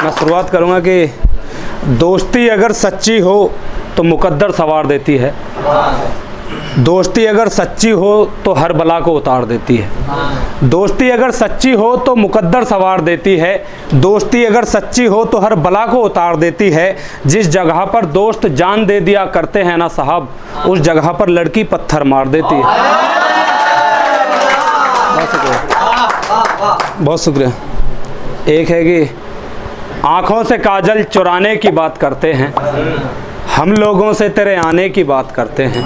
मैं शुरुआत करूँगा कि दोस्ती अगर सच्ची हो तो मुकद्दर सवार देती है, दोस्ती अगर सच्ची हो तो हर बला को उतार देती है। दोस्ती अगर सच्ची हो तो मुकद्दर सवार देती है, दोस्ती अगर सच्ची हो तो हर बला को उतार देती है। जिस जगह पर दोस्त जान दे दिया करते हैं ना साहब, उस जगह पर लड़की पत्थर मार देती है। बहुत शुक्रिया। एक है कि आँखों से काजल चुराने की बात करते हैं, हम लोगों से तेरे आने की बात करते हैं।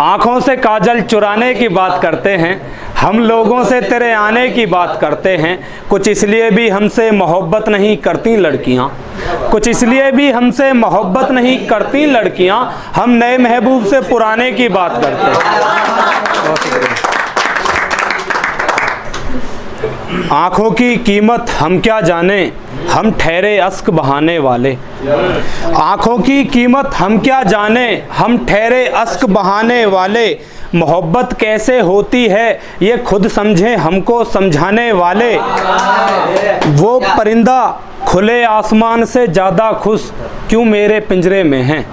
आँखों से काजल चुराने की बात करते हैं, हम लोगों से तेरे आने की बात करते हैं। कुछ इसलिए भी हमसे मोहब्बत नहीं करती लड़कियाँ, कुछ इसलिए भी हमसे मोहब्बत नहीं करती लड़कियाँ, हम नए महबूब से पुराने की बात करते हैं। आँखों की कीमत हम क्या जाने, हम ठहरे अश्क बहाने वाले। आँखों की कीमत हम क्या जाने, हम ठहरे अश्क बहाने वाले। मोहब्बत कैसे होती है ये खुद समझें हमको समझाने वाले। वो परिंदा खुले आसमान से ज़्यादा खुश क्यों मेरे पिंजरे में हैं,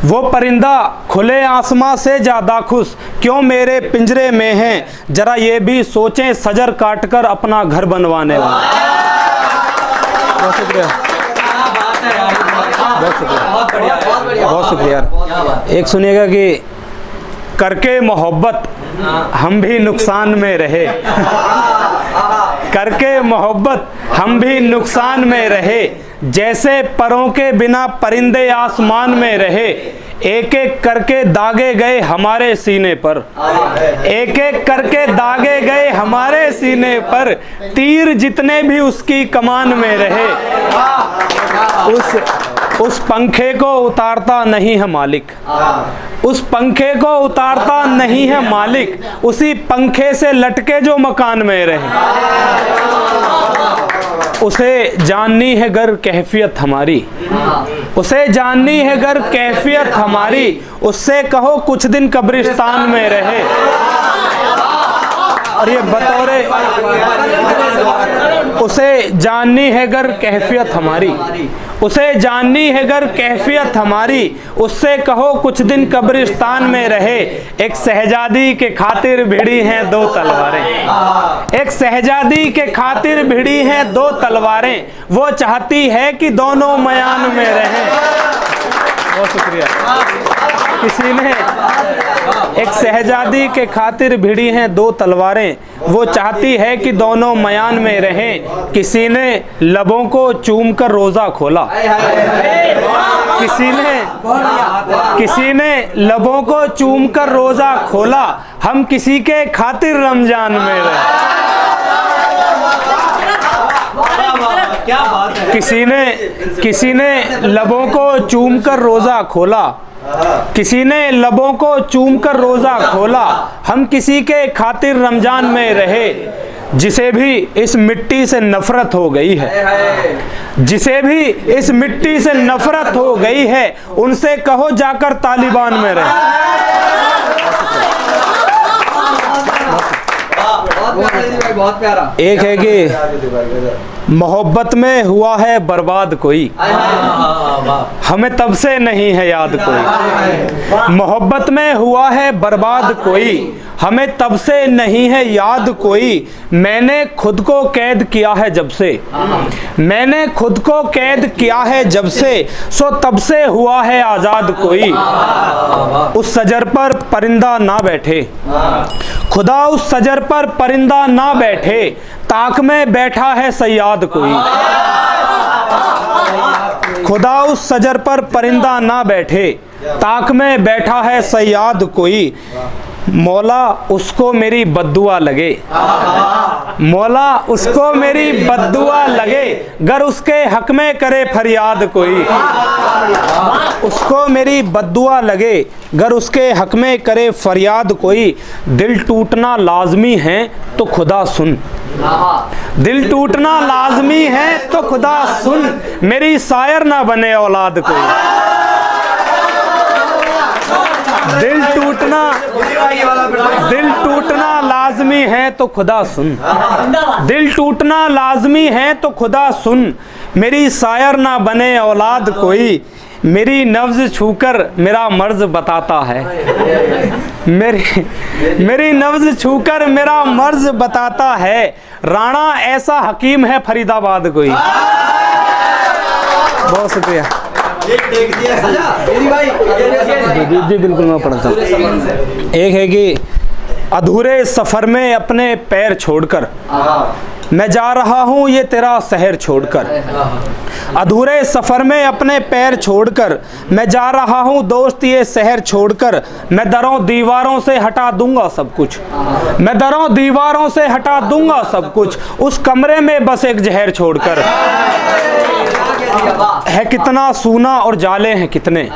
वो परिंदा खुले आसमां से ज़्यादा खुश क्यों मेरे पिंजरे में हैं। ज़रा ये भी सोचें सजर काटकर अपना घर बनवाने वाले। बहुत शुक्रिया, बहुत शुक्रिया। एक सुनिएगा कि करके मोहब्बत हम भी नुकसान में रहे, करके मोहब्बत हम भी नुकसान में रहे। जैसे परों के बिना परिंदे आसमान में रहे, एक एक करके दागे गए हमारे सीने पर, एक एक करके दागे गए हमारे सीने पर। तीर जितने भी उसकी कमान में रहे, उस पंखे को उतारता नहीं है मालिक, उस पंखे को उतारता नहीं है मालिक। उसी पंखे से लटके जो मकान में रहे, उसे जाननी है गर कैफियत हमारी, उसे जाननी है गर कैफियत हमारी। उससे कहो कुछ दिन कब्रिस्तान में रहे। और ये बतौरे उसे जाननी है गर कैफियत हमारी, उसे जाननी है गर कैफियत हमारी। उससे कहो कुछ दिन कब्रिस्तान में रहे। एक शहजादी के खातिर भिड़ी हैं दो तलवारें, एक शहजादी के खातिर भिड़ी हैं दो तलवारें। वो चाहती है कि दोनों मयान में रहें। बहुत शुक्रिया। किसी ने एक शहजादी के खातिर भिड़ी हैं दो तलवारें, वो चाहती है कि दोनों मयान में रहें। किसी ने लबों को चूम कर रोज़ा खोला, किसी ने लबों को चूम कर रोज़ा खोला। हम किसी के खातिर रमजान में रहे। क्या बात है। किसी ने लबों को चूम कर रोज़ा खोला, किसी ने लबों को चूम कर रोज़ा खोला। हम किसी के खातिर रमजान में रहे। जिसे भी इस मिट्टी से नफरत हो गई है, जिसे भी इस मिट्टी से नफरत हो गई है, उनसे कहो जाकर तालिबान में रहे। बहुत प्यारा। एक है कि मोहब्बत में हुआ है बर्बाद कोई, हमें तब से नहीं है याद कोई। मोहब्बत में हुआ है बर्बाद कोई, हमें तब से नहीं है याद कोई। मैंने खुद को कैद किया है जब से, मैंने खुद को कैद किया है जब से, सो तब से हुआ है आज़ाद कोई। उस सजर पर परिंदा ना बैठे, खुदा उस सजर पर परिंदा ना बैठे, ताक में बैठा है सयाद कोई। खुदा उस सजर पर परिंदा ना बैठे, ताक में बैठा है सयाद कोई। मौला उसको मेरी बद्दुआ लगे, मौला उसको मेरी बद्दुआ लगे, गर उसके हक में करे फरियाद कोई। उसको मेरी बद्दुआ लगे, गर उसके हक में करे फरियाद कोई। दिल टूटना लाजमी है तो खुदा सुन, दिल टूटना लाजमी है तो खुदा सुन। मेरी शायर ना बने औलाद कोई। दिल टूटना लाजमी है तो खुदा सुन, दिल टूटना लाजमी है तो खुदा सुन। मेरी शायर ना बने औलाद कोई, मेरी नब्ज़ छूकर मेरा मर्ज़ बताता है। मेरी नब्ज़ छूकर मेरा मर्ज़ बताता है, राणा ऐसा हकीम है फरीदाबाद कोई। बहुत शुक्रिया जी, बिल्कुल मैं पढ़ता हूँ। एक है कि अधूरे सफ़र में अपने पैर छोड़कर मैं जा रहा हूँ ये तेरा शहर छोड़कर। अधूरे सफ़र में अपने पैर छोड़कर मैं जा रहा हूँ दोस्त ये शहर छोड़कर। मैं दरों दीवारों से हटा दूंगा सब कुछ, मैं दरों दीवारों से हटा दूंगा सब कुछ, उस कमरे में बस एक जहर छोड़कर। है कितना सूना और जाले हैं कितने,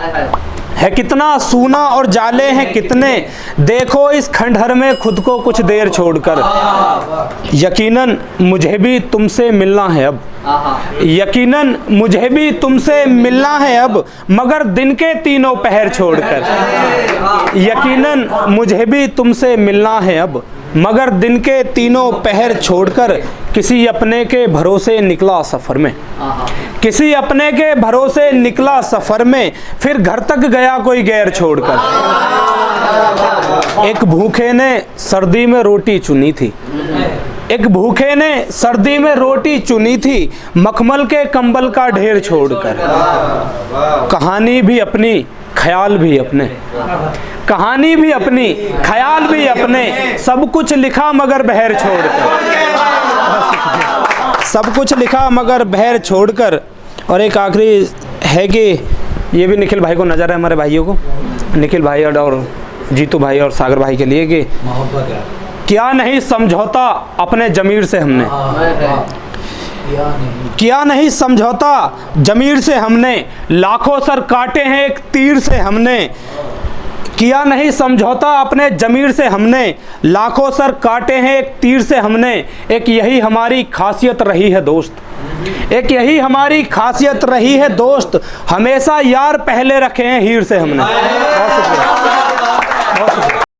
है कितना सूना और जाले हैं कितने, देखो इस खंडहर में खुद को कुछ देर छोड़कर। यकीनन मुझे भी तुमसे मिलना है अब, यकीनन मुझे भी तुमसे मिलना है अब, मगर दिन के तीनों पहर छोड़कर। यकीनन मुझे भी तुमसे मिलना है अब, मगर दिन के तीनों पहर छोड़कर। किसी अपने के भरोसे निकला सफ़र में, किसी अपने के भरोसे निकला सफ़र में, फिर घर तक गया कोई गैर छोड़कर। एक भूखे ने सर्दी में रोटी चुनी थी, एक भूखे ने सर्दी में रोटी चुनी थी, मखमल के कंबल का ढेर छोड़कर। कहानी भी अपनी ख्याल भी अपने, कहानी भी अपनी ख्याल भी अपने, सब कुछ लिखा मगर बहर छोड़कर। सब कुछ लिखा मगर बहर छोड़कर। और एक आखिरी है कि ये भी निखिल भाई को नज़र है, हमारे भाइयों को, निखिल भाई और जीतू भाई और सागर भाई के लिए, कि क्या नहीं समझौता अपने ज़मीर से हमने, किया नहीं समझौता ज़मीर से हमने, लाखों सर काटे हैं एक तीर से हमने। किया नहीं समझौता अपने ज़मीर से हमने, लाखों सर काटे हैं एक तीर से हमने। एक यही हमारी खासियत रही है दोस्त, एक यही हमारी खासियत रही है दोस्त, हमेशा यार पहले रखे हैं हीर से हमने। बहुत शुक्रिया।